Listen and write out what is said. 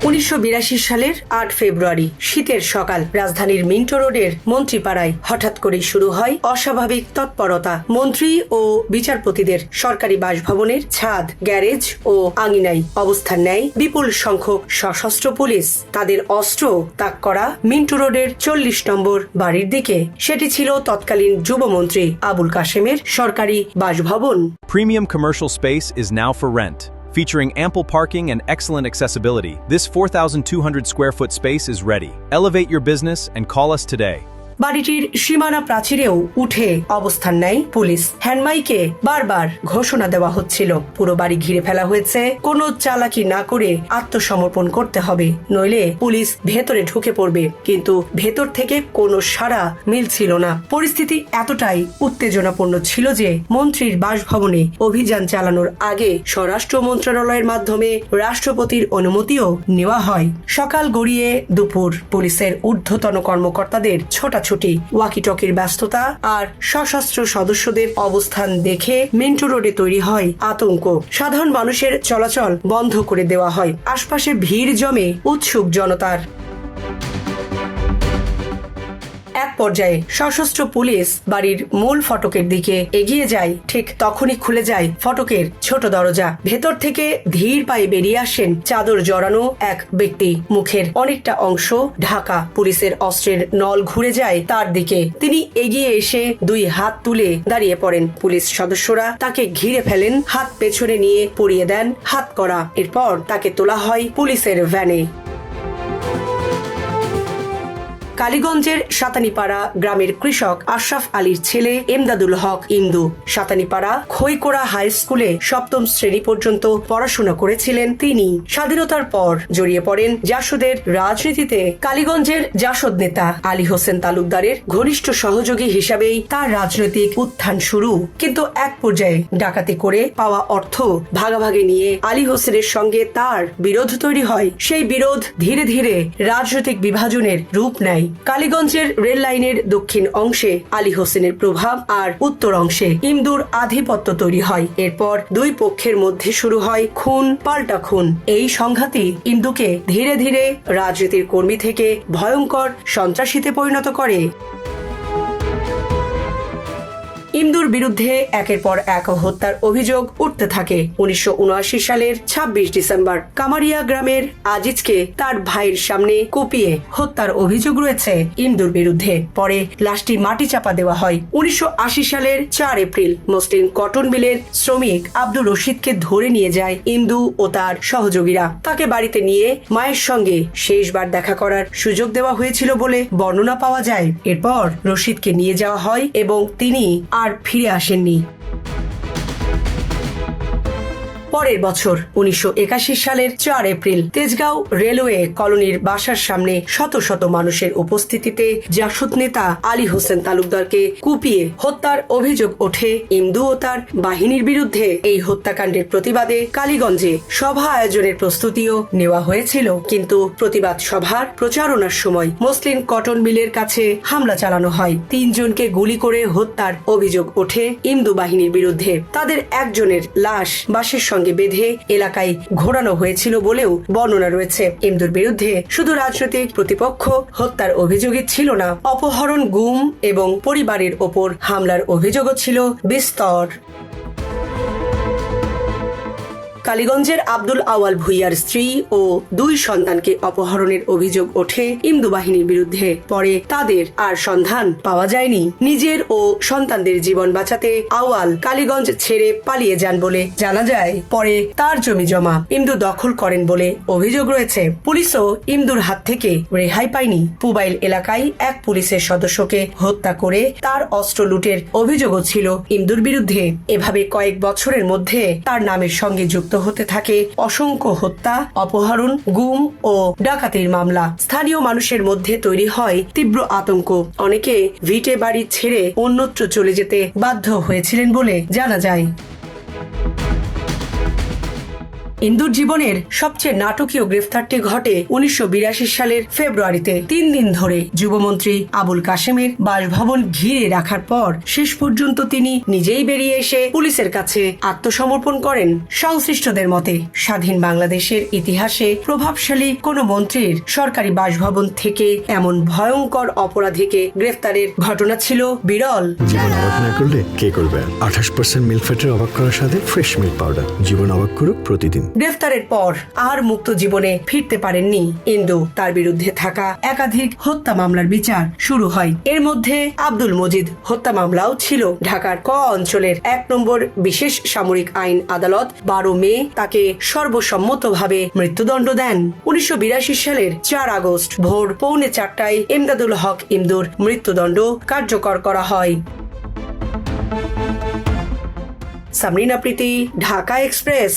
1982 সালের 8 ফেব্রুয়ারি শীতের সকাল রাজধানীর মিন্টো রোডের মন্ত্রীপাড়ায় হঠাৎ করেই শুরু হয় অস্বাভাবিক তৎপরতা। মন্ত্রী ও বিচারপতিদের সরকারি বাসভবনের ছাদ, গ্যারেজ ও আঙিনায় অবস্থান নেয় বিপুল সংখ্যক সশস্ত্র পুলিশ। তাদের অস্ত্র তাক করা মিন্টো রোডের 40 নম্বর বাড়ির দিকে। সেটি ছিল তৎকালীন যুবমন্ত্রী আবুল কাশেমের সরকারি বাসভবন। Premium commercial space is now for rent. Featuring ample parking and excellent accessibility, this 4,200 square foot space is ready. Elevate your business and call us today. বাড়িটির সীমানা প্রাচীরেও উঠে অবস্থান নেয় পুলিশ। হ্যান্ডমাইকে বারবার ঘোষণা দেওয়া হচ্ছিল, পুরো বাড়ি ঘিরে ফেলা হয়েছে, কোনো চালাকি না করে আত্মসমর্পণ করতে হবে, নইলে পুলিশ ভেতরে ঢুকে পড়বে। কিন্তু ভেতর থেকে কোনো সাড়া মিলছিল না। পরিস্থিতি এতটাই উত্তেজনাপূর্ণ ছিল যে মন্ত্রীর বাসভবনে অভিযান চালানোর আগে স্বরাষ্ট্র মন্ত্রণালয়ের মাধ্যমে রাষ্ট্রপতির অনুমতিও নেওয়া হয়। সকাল গড়িয়ে দুপুর, পুলিশের ঊর্ধ্বতন কর্মকর্তাদের ছোটাছুটি, ওয়াকিটকির ব্যস্ততা আর সশস্ত্র সদস্যদের অবস্থান দেখে মিন্টো রোডে তৈরি হয় আতঙ্ক। সাধারণ মানুষের চলাচল বন্ধ করে দেওয়া হয়। আশপাশে ভিড় জমে উৎসুক জনতার। এক পর্যায়ে সশস্ত্র পুলিশ বাড়ির মূল ফটকের দিকে এগিয়ে যায়। ঠিক তখনই খুলে যায় ফটকের ছোট দরজা। ভেতর থেকে ধীর পায়ে বেরিয়ে আসেন চাদর জড়ানো এক ব্যক্তি, মুখের অনেকটা অংশ ঢাকা। পুলিশের অস্ত্রের নল ঘুরে যায় তার দিকে। তিনি এগিয়ে এসে দুই হাত তুলে দাঁড়িয়ে পড়েন। পুলিশ সদস্যরা তাকে ঘিরে ফেলেন, হাত পেছনে নিয়ে পরিয়ে দেন হাত করা। এরপর তাকে তোলা হয় পুলিশের ভ্যানে। কালীগঞ্জের সাতানীপাড়া গ্রামের কৃষক আশরাফ আলীর ছেলে এমদাদুল হক ইন্দু সাতানীপাড়া খৈকোড়া হাই স্কুলে 7ম শ্রেণী পর্যন্ত পড়াশোনা করেছিলেন। তিনি স্বাধীনতার পর জড়িয়ে পড়েন জাসদের রাজনীতিতে। কালীগঞ্জের জাসদ নেতা আলী হোসেন তালুকদারের ঘনিষ্ঠ সহযোগী হিসাবেই তার রাজনৈতিক উত্থান শুরু। কিন্তু এক পর্যায়ে ডাকাতি করে পাওয়া অর্থ ভাগাভাগি নিয়ে আলী হোসেনের সঙ্গে তার বিরোধ তৈরি হয়। সেই বিরোধ ধীরে ধীরে রাজনৈতিক বিভাজনের রূপ নেয়। কালীগঞ্জের রেল লাইনের দক্ষিণ অংশে আলী হোসেনের প্রভাব আর উত্তর অংশে ইমদুর আধিপত্য তৈরি হয়। এরপর দুই পক্ষের মধ্যে শুরু হয় খুন পাল্টা খুন। এই সংঘাতই ইমদুকে ধীরে ধীরে রাজনীতির কর্মী থেকে ভয়ঙ্কর সন্ত্রাসীতে পরিণত করে। ইমদুর বিরুদ্ধে একের পর এক হত্যার অভিযোগ উঠতে থাকে। 1979 সালের 26 ডিসেম্বর কামারিয়া গ্রামের আজিজকে তার ভাইয়ের সামনে কুপিয়ে হত্যার অভিযোগ রয়েছে ইমদুর বিরুদ্ধে। পরে লাশটি মাটি চাপা দেওয়া হয়। 1980 সালের 4 এপ্রিল মসলিন কটন মিলের শ্রমিক আব্দুর রশিদকে ধরে নিয়ে যায় ইমদু ও তার সহযোগীরা। তাকে বাড়িতে নিয়ে মায়ের সঙ্গে শেষবার দেখা করার সুযোগ দেওয়া হয়েছিল বলে বর্ণনা পাওয়া যায়। এরপর রশিদকে নিয়ে যাওয়া হয় এবং তিনি আর ফিরে আসেননি। পরের বছর 1981 সালের 4 এপ্রিল তেজগাঁও রেলওয়ে কলোনির বাসার সামনে শত শত মানুষের উপস্থিতিতে জাসদ নেতা আলী হোসেন তালুকদারকে কুপিয়ে হত্যার অভিযোগ ওঠে ইমদু ও তার বাহিনীর বিরুদ্ধে। এই হত্যাকাণ্ডের প্রতিবাদে কালীগঞ্জে সভা আয়োজনের প্রস্তুতিও নেওয়া হয়েছিল। কিন্তু প্রতিবাদ সভার প্রচারণার সময় মসলিন কটন মিলের কাছে হামলা চালানো হয়। 3 জনকে গুলি করে হত্যার অভিযোগ ওঠে ইমদু বাহিনীর বিরুদ্ধে। তাদের একজনের লাশ বাসের সঙ্গে বেঁধে এলাকায় ঘোরানো হয়েছিল বলেও বর্ণনা রয়েছে। ইমদুর বিরুদ্ধে শুধু রাজনৈতিক প্রতিপক্ষ হত্যার অভিযোগই ছিল না, অপহরণ, গুম এবং পরিবারের ওপর হামলার অভিযোগও ছিল বিস্তর। কালীগঞ্জের আব্দুল আওয়াল ভুইয়ার স্ত্রী ও 2 সন্তানকে অপহরণের অভিযোগ ওঠে ইমদু বাহিনীর বিরুদ্ধে। পরে তাদের আর সন্ধান পাওয়া যায়নি। নিজের ও সন্তানদের জীবন বাঁচাতে আওয়াল কালীগঞ্জ ছেড়ে পালিয়ে যান বলে জানা যায়। পরে তার জমি জমা ইমদু দখল করেন বলে অভিযোগ রয়েছে। পুলিশও ইমদুর হাত থেকে রেহাই পায়নি। পুবাইল এলাকায় এক পুলিশের সদস্যকে হত্যা করে তার অস্ত্র লুটের অভিযোগও ছিল ইমদুর বিরুদ্ধে। এভাবে কয়েক বছরের মধ্যে তার নামের সঙ্গে যুক্ত হতে থাকে অসংখ্য হত্যা, অপহরণ, গুম ও ডাকাতির মামলা। স্থানীয় মানুষের মধ্যে তৈরি হয় তীব্র আতঙ্ক। অনেকে ভিটে বাড়ি ছেড়ে অন্যত্র চলে যেতে বাধ্য হয়েছিলেন বলে জানা যায়। ইন্দুর জীবনের সবচেয়ে নাটকীয় গ্রেফতারটি ঘটে 1982 সালের ফেব্রুয়ারিতে। 3 দিন ধরে যুবমন্ত্রী আবুল কাশেমের বাসভবন ঘিরে রাখার পর শেষ পর্যন্ত তিনি নিজেই বেরিয়ে এসে পুলিশের কাছে আত্মসমর্পণ করেন। সংশ্লিষ্টদের মতে স্বাধীন বাংলাদেশের ইতিহাসে প্রভাবশালী কোনো মন্ত্রীর সরকারি বাসভবন থেকে এমন ভয়ঙ্কর অপরাধীকে গ্রেফতারের ঘটনা ছিল বিরল। জীবন অবাক না করলে কে করবে? 28% মিল্ক ফ্যাটের অবাক করার সাথে ফ্রেশ মিল্ক পাউডার। জীবন অবাক করুক প্রতিদিন। গ্রেফতারের পর আর মুক্ত জীবনে ফিরতে পারেননি ইন্দু। তার বিরুদ্ধে থাকা একাধিক হত্যা মামলার বিচার শুরু হয়। এর মধ্যে আব্দুল মজিদ হত্যা মামলাও ছিল। ঢাকার ক অঞ্চলের 1 নম্বর বিশেষ সামরিক আইন আদালত 12 মে তাকে সর্বসম্মতভাবে মৃত্যুদণ্ড দেন। 1982 সালের 4 আগস্ট ভোর 3:45 এমদাদুল হক ইমদুর মৃত্যুদণ্ড কার্যকর করা হয়। সামরিনা প্রীতি, ঢাকা এক্সপ্রেস।